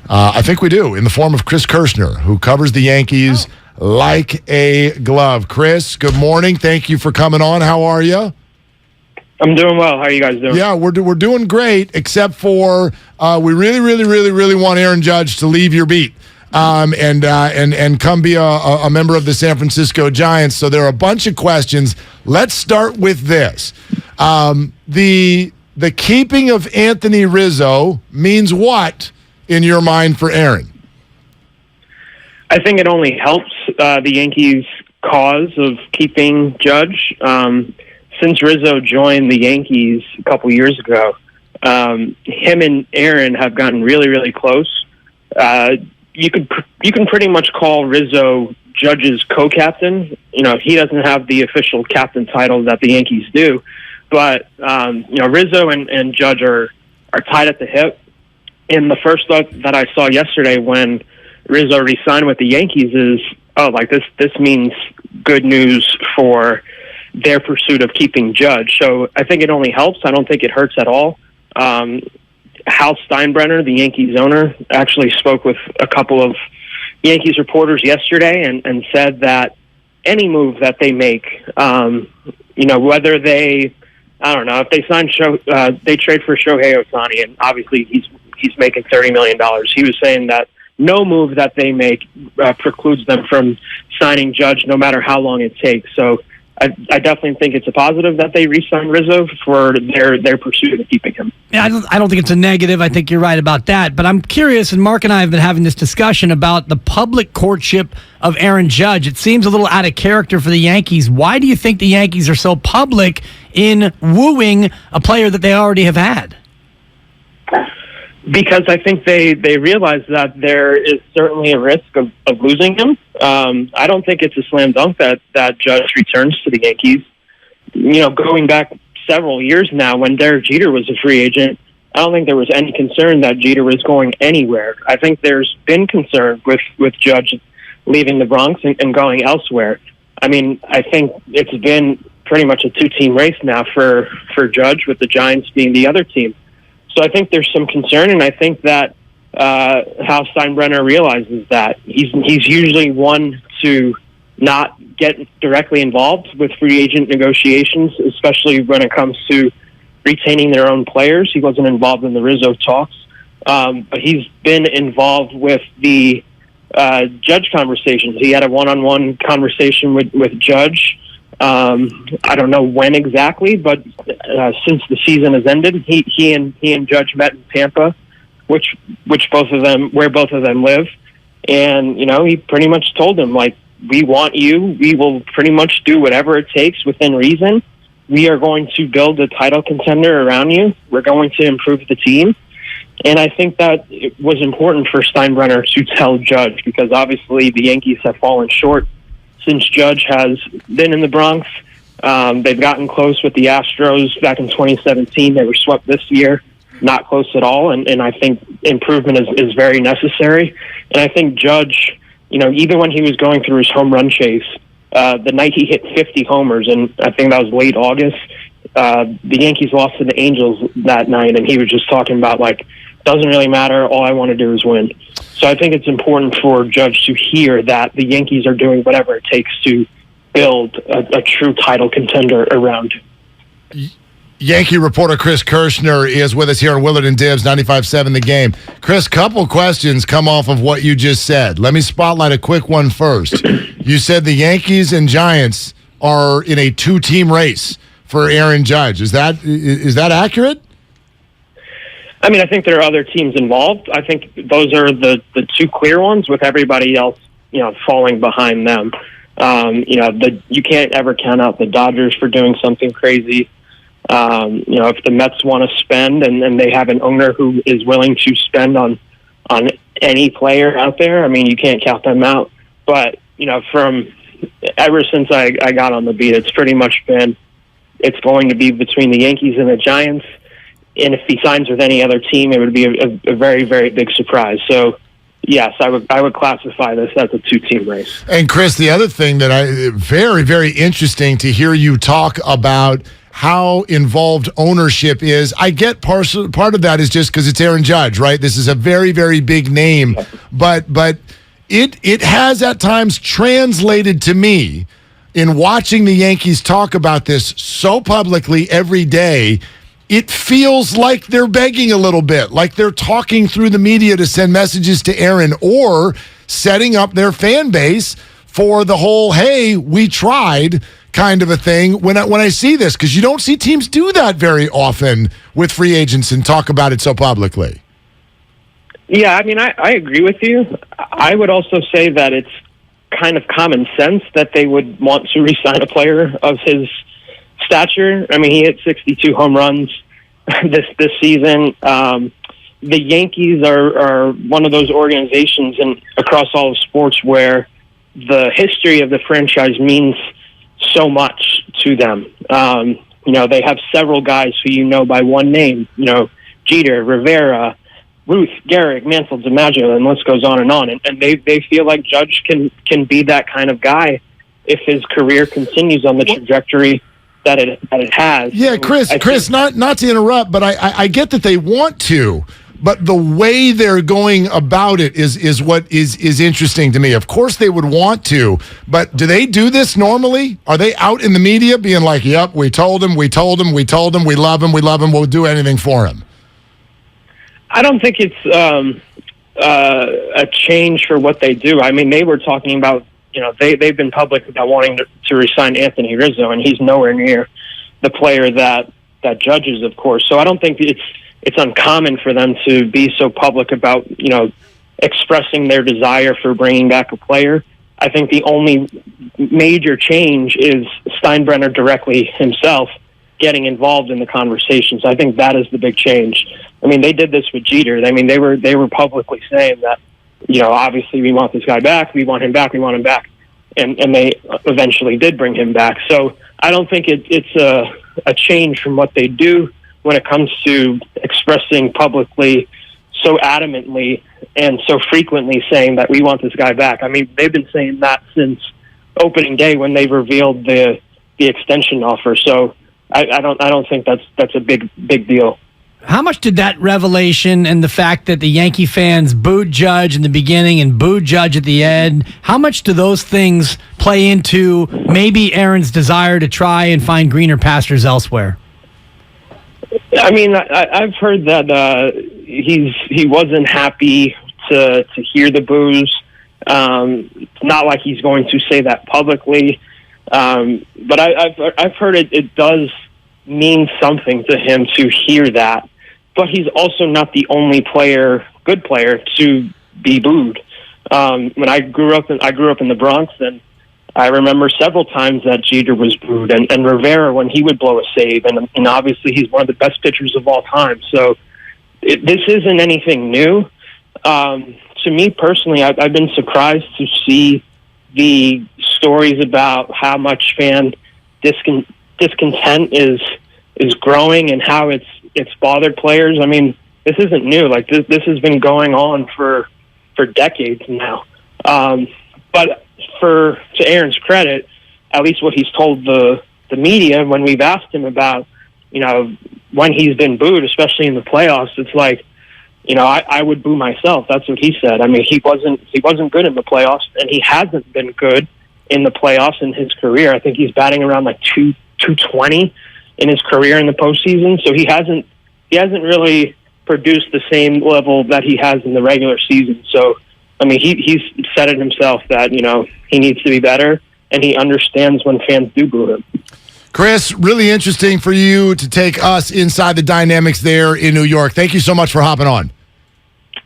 I think we do, in the form of Chris Kirschner, who covers the Yankees like a glove. Chris, good morning. Thank you for coming on. How are you? I'm doing well. How are you guys doing? Yeah, we're doing great, except for we really want Aaron Judge to leave your beat and come be a member of the San Francisco Giants. So there are a bunch of questions. Let's start with this. The keeping of Anthony Rizzo means what in your mind for Aaron? I think it only helps the Yankees' cause of keeping Judge. Since Rizzo joined the Yankees a couple years ago, him and Aaron have gotten really close. You can pretty much call Rizzo Judge's co-captain. You know, he doesn't have the official captain title that the Yankees do, but Rizzo and Judge are tied at the hip. And the first thought that I saw yesterday when Rizzo re-signed with the Yankees is, this means good news for their pursuit of keeping Judge. So I think it only helps. I don't think it hurts at all. Hal Steinbrenner, the Yankees owner, actually spoke with a couple of Yankees reporters yesterday and said that any move that they make, whether they, if they sign they trade for Shohei Ohtani, and obviously he's making $30 million. He was saying that no move that they make precludes them from signing Judge, no matter how long it takes. So I definitely think it's a positive that they re-signed Rizzo for their pursuit of keeping him. Yeah, I don't think it's a negative. I think you're right about that. But I'm curious, and Mark and I have been having this discussion about the public courtship of Aaron Judge. It seems a little out of character for the Yankees. Why do you think the Yankees are so public in wooing a player that they already have had? Because I think they realize that there is certainly a risk of losing him. I don't think it's a slam dunk that Judge returns to the Yankees. Going back several years now, when Derek Jeter was a free agent, I don't think there was any concern that Jeter was going anywhere. I think there's been concern with Judge leaving the Bronx and going elsewhere. I mean, I think it's been pretty much a two-team race now for Judge, with the Giants being the other team. So I think there's some concern, and I think that Hal Steinbrenner realizes that he's usually one to not get directly involved with free agent negotiations, especially when it comes to retaining their own players. He wasn't involved in the Rizzo talks, but he's been involved with the Judge conversations. He had a one-on-one conversation with Judge. I don't know when exactly, but since the season has ended, he and Judge met in Tampa, where both of them live, and he pretty much told him, like, we want you. We will pretty much do whatever it takes within reason. We are going to build a title contender around you. We're going to improve the team. And I think that it was important for Steinbrenner to tell Judge, because obviously the Yankees have fallen short since Judge has been in the Bronx. They've gotten close with the Astros back in 2017. They were swept this year, not close at all. And I think improvement is very necessary. And I think Judge, even when he was going through his home run chase, the night he hit 50 homers, and I think that was late August, the Yankees lost to the Angels that night, and he was just talking about, like, doesn't really matter, all I want to do is win. So I think it's important for Judge to hear that the Yankees are doing whatever it takes to build a true title contender around him. Yankee reporter Chris Kirschner is with us here on Willard and Dibs, 95.7 The Game. Chris, couple questions come off of what you just said. Let me spotlight a quick one first. You said the Yankees and Giants are in a two-team race for Aaron Judge. Is that accurate? I mean, I think there are other teams involved. I think those are the two clear ones, with everybody else, falling behind them. You can't ever count out the Dodgers for doing something crazy. If the Mets want to spend and they have an owner who is willing to spend on any player out there, I mean, you can't count them out. But, from ever since I got on the beat, it's pretty much been, it's going to be between the Yankees and the Giants. And if he signs with any other team, it would be a very, very big surprise. So, yes, I would classify this as a two-team race. And, Chris, the other thing that very, very interesting to hear you talk about how involved ownership is. I get part of that is just because it's Aaron Judge, right? This is a very, very big name, but it has at times translated to me in watching the Yankees talk about this so publicly every day. It feels like they're begging a little bit, like they're talking through the media to send messages to Aaron or setting up their fan base for the whole, hey, we tried kind of a thing when I see this, because you don't see teams do that very often with free agents and talk about it so publicly. Yeah, I mean, I agree with you. I would also say that it's kind of common sense that they would want to re-sign a player of his stature. I mean, he hit 62 home runs this season. The Yankees are one of those organizations and across all of sports where the history of the franchise means so much to them. They have several guys who you know by one name, Jeter, Rivera, Ruth, Gehrig, Mantle, DiMaggio, and the list goes on. And they feel like Judge can be that kind of guy if his career continues on the trajectory that it has. Yeah, Chris, not to interrupt, but I get that they want to, but the way they're going about it is what is interesting to me. Of course they would want to, but do they do this normally? Are they out in the media being like, yep, we told him, we love him, we'll do anything for him? I don't think it's a change for what they do. I mean, they were talking about, they've been public about wanting to resign Anthony Rizzo, and he's nowhere near the player that Judge is, of course. So I don't think it's uncommon for them to be so public about, expressing their desire for bringing back a player. I think the only major change is Steinbrenner directly himself getting involved in the conversations. I think that is the big change. I mean, they did this with Jeter. I mean, they were publicly saying that, obviously we want this guy back, we want him back. And they eventually did bring him back. So I don't think it's a change from what they do when it comes to expressing publicly so adamantly and so frequently saying that we want this guy back. I mean, they've been saying that since opening day when they revealed the extension offer. So I don't think that's a big deal. How much did that revelation and the fact that the Yankee fans booed Judge in the beginning and booed Judge at the end, how much do those things play into maybe Aaron's desire to try and find greener pastures elsewhere? I mean, I've heard that he wasn't happy to hear the boos. It's not like he's going to say that publicly, but I've heard it does mean something to him to hear that. But he's also not the only good player to be booed. When I grew up in the Bronx, and I remember several times that Jeter was booed, and Rivera when he would blow a save, and obviously he's one of the best pitchers of all time. So this isn't anything new. To me personally, I've been surprised to see the stories about how much fan discontent is growing and how it's bothered players. I mean, this isn't new. Like this has been going on for decades now. But to Aaron's credit, at least what he's told the media when we've asked him about, when he's been booed, especially in the playoffs, it's like, I would boo myself. That's what he said. I mean, he wasn't good in the playoffs, and he hasn't been good in the playoffs in his career. I think he's batting around like 220 in his career in the postseason. So he hasn't really produced the same level that he has in the regular season. So, I mean, he's said it himself that, he needs to be better, and he understands when fans do boo him. Chris, really interesting for you to take us inside the dynamics there in New York. Thank you so much for hopping on.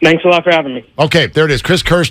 Thanks a lot for having me. Okay, there it is. Chris Kirsten.